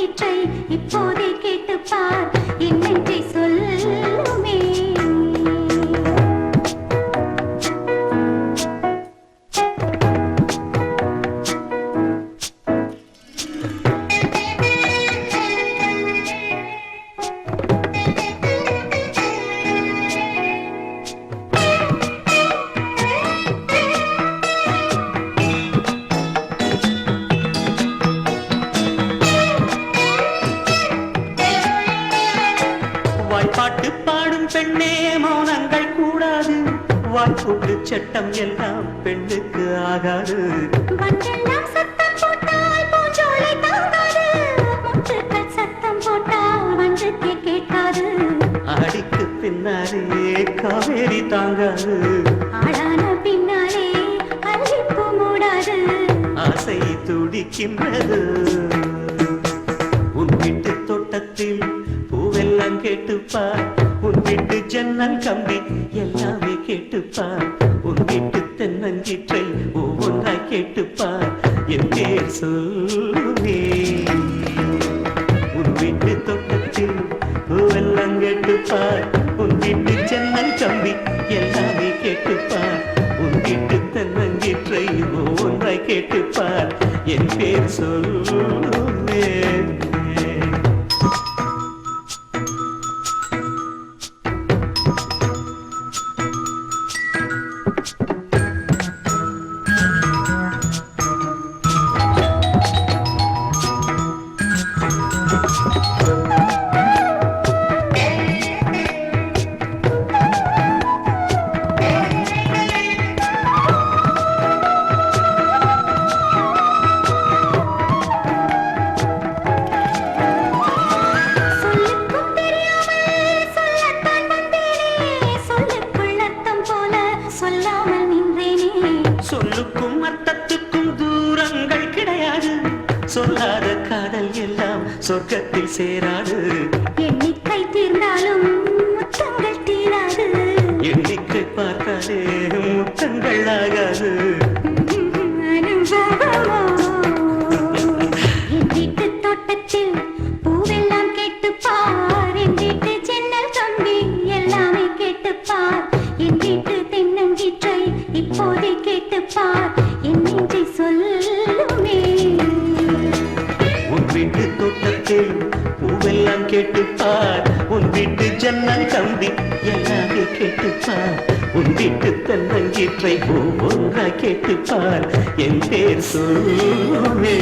தென்னங்கீற்றை இப்போதே கேட்டுப்பார் என்னென்றை சொல்லுமே. வாய்ப்பாட்டு பாடும் பெண்ணே மௌனங்கள் கூடாது. வாய்ப்புட்டு சட்டம் எல்லாம் பெண்ணுக்கு ஆகாது. வண்டெல்லாம் சத்தம் போட்டால் பூஞ்சோலை தாங்காது. முட்டுக்கள் சத்தம் போட்டால் வண்டுக்கே கேட்காது. அடிக்கு பின்னாலே காவேரி தாங்காது. ஆளான பின்னாலே அல்லிப்பூ மூடாது. ஆசை துடிக்கின்றது. உன் வீட்டு தோட்டத்தில் பூவெல்லாம் கேட்டுப்பார். உன் வீட்டு ஜன்னல் கம்பி எல்லாமே கேட்டுப்பார். உன் வீட்டு தென்னங்கீற்றை ஒவ்வொன்றாய் கேட்டுப்பார். என் பேர் சொல்லுமே. உன் வீட்டு தோட்டத்தில் பூவெல்லாம் கேட்டுப்பார். உன் வீட்டு ஜன்னல் கம்பி எல்லாமே கேட்டுப்பார். உன் வீட்டு தென்னங்கீற்றை ஒவ்வொன்றாய் கேட்டுப்பார். என் பேர் சொல்லுமே. சொல்லுக்கும் அர்த்தத்துக்கும் தூரங்கள் கிடையாது. சொல்லாத காதல் எல்லாம் சொர்க்கத்தில் சேராது. எண்ணிக்கை தீர்ந்தாலும் முத்தங்கள் தீராது. எண்ணிக்கை பார்த்தாலே முத்தங்கள் ஆகாது. என் வீட்டு தோட்டத்தில் பூவெல்லாம் கேட்டுப்பார். என் வீட்டு ஜன்னல் கம்பி எல்லாமே கேட்டுப்பார். என் வீட்டு தென்னங்கீற்றை இப்போதே கேட்டுப்பார். என்னென்றை சொல்லுமே. உன் வீட்டு தோட்டத்தில் பூவெல்லாம் கேட்டுப்பார். உன் வீட்டு ஜன்னல் கம்பி எல்லாமே கேட்டுப்பார். உன் வீட்டு தென்னங்கீற்றை ஒவ்வொன்றாய் கேட்டுப்பார். என் பேர் சொல்லுமே.